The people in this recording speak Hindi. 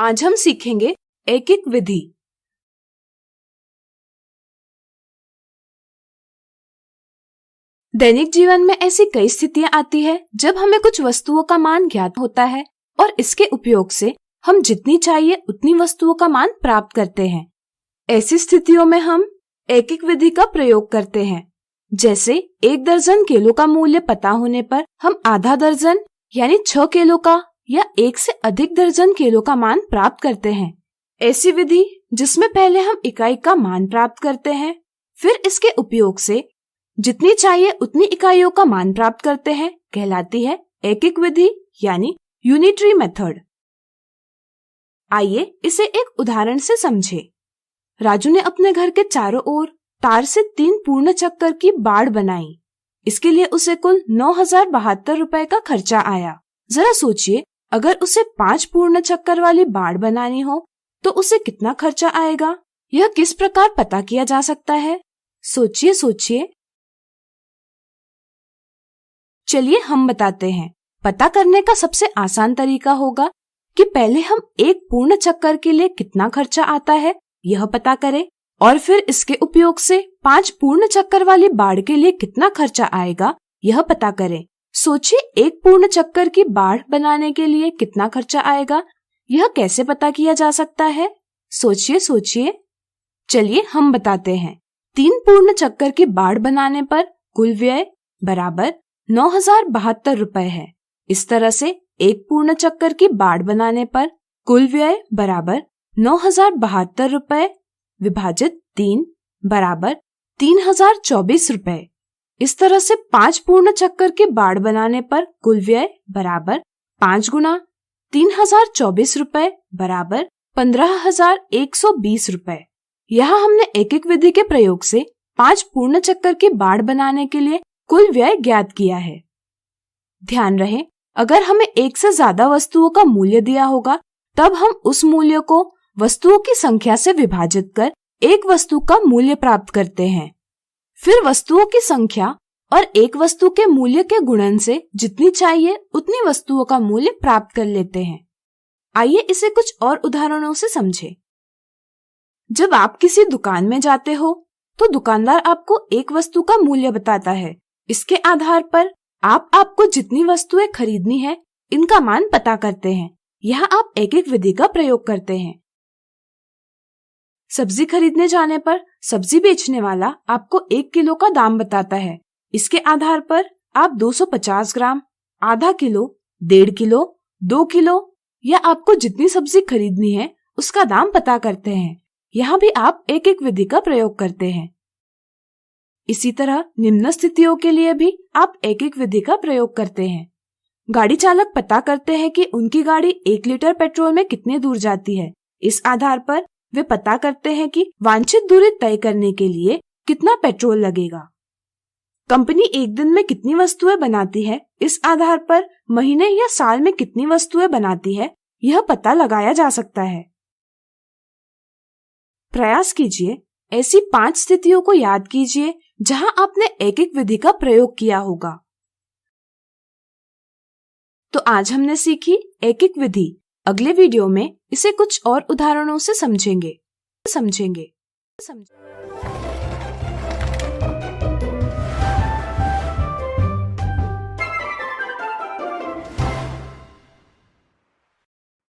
आज हम सीखेंगे एक एक विधि। दैनिक जीवन में ऐसी कई स्थितियां आती है जब हमें कुछ वस्तुओं का मान ज्ञात होता है और इसके उपयोग से हम जितनी चाहिए उतनी वस्तुओं का मान प्राप्त करते हैं। ऐसी स्थितियों में हम एक एक विधि का प्रयोग करते हैं। जैसे 1 दर्जन केलों का मूल्य पता होने पर हम आधा दर्जन यानी 6 केलों का या 1 से अधिक दर्जन केलों का मान प्राप्त करते हैं। ऐसी विधि जिसमें पहले हम इकाई का मान प्राप्त करते हैं, फिर इसके उपयोग से जितनी चाहिए उतनी इकाइयों का मान प्राप्त करते हैं, कहलाती है एक एक विधि यानी यूनिटरी मेथड। आइए इसे एक उदाहरण से समझे। राजू ने अपने घर के चारों ओर तार से 3 पूर्ण चक्कर की बाड़ बनाई। इसके लिए उसे कुल 9,072 रुपए का खर्चा आया। जरा सोचिए, अगर उसे 5 पूर्ण चक्कर वाली बाड़ बनानी हो तो उसे कितना खर्चा आएगा? यह किस प्रकार पता किया जा सकता है? सोचिए। चलिए हम बताते हैं। पता करने का सबसे आसान तरीका होगा कि पहले हम 1 पूर्ण चक्कर के लिए कितना खर्चा आता है यह पता करें और फिर इसके उपयोग से 5 पूर्ण चक्कर वाली बाड़ के लिए कितना खर्चा आएगा यह पता करें। सोचिए, 1 पूर्ण चक्कर की बाड़ बनाने के लिए कितना खर्चा आएगा, यह कैसे पता किया जा सकता है? सोचिए। चलिए हम बताते हैं। 3 पूर्ण चक्कर की बाड़ बनाने पर कुल व्यय बराबर 9,072 रुपए है। इस तरह से 1 पूर्ण चक्कर की बाड़ बनाने पर कुल व्यय बराबर 9,072 रुपए विभाजित 3 बराबर 3,024 रुपए। इस तरह से 5 पूर्ण चक्कर की बाड़ बनाने पर कुल व्यय बराबर 5 गुना 3,024 रुपए बराबर 15,120 रुपए। यहाँ हमने एक एक विधि के प्रयोग से 5 पूर्ण चक्कर की बाड़ बनाने के लिए कुल व्यय ज्ञात किया है। ध्यान रहे, अगर हमें 1 से ज्यादा वस्तुओं का मूल्य दिया होगा तब हम उस मूल्य को वस्तुओं की संख्या से विभाजित कर एक वस्तु का मूल्य प्राप्त करते हैं। फिर वस्तुओं की संख्या और एक वस्तु के मूल्य के गुणन से जितनी चाहिए उतनी वस्तुओं का मूल्य प्राप्त कर लेते हैं। आइए इसे कुछ और उदाहरणों से समझें। जब आप किसी दुकान में जाते हो तो दुकानदार आपको एक वस्तु का मूल्य बताता है। इसके आधार पर आपको जितनी वस्तुएं खरीदनी है इनका मान पता करते हैं। यहाँ आप एक एक विधि का प्रयोग करते हैं। सब्जी खरीदने जाने पर सब्जी बेचने वाला आपको 1 किलो का दाम बताता है। इसके आधार पर आप 250 ग्राम, आधा किलो, 1.5 किलो, 2 किलो या आपको जितनी सब्जी खरीदनी है उसका दाम पता करते हैं। यहाँ भी आप एक एक विधि का प्रयोग करते हैं। इसी तरह निम्न स्थितियों के लिए भी आप एक एक विधि का प्रयोग करते हैं। गाड़ी चालक पता करते हैं कि उनकी गाड़ी 1 लीटर पेट्रोल में कितने दूर जाती है। इस आधार पर वे पता करते हैं कि वांछित दूरी तय करने के लिए कितना पेट्रोल लगेगा। कंपनी एक दिन में कितनी वस्तुएं बनाती है, इस आधार पर महीने या साल में कितनी वस्तुएं बनाती है यह पता लगाया जा सकता है। प्रयास कीजिए, ऐसी 5 स्थितियों को याद कीजिए जहां आपने एक एक विधि का प्रयोग किया होगा। तो आज हमने सीखी एक एक विधि। अगले वीडियो में इसे कुछ और उदाहरणों से समझेंगे।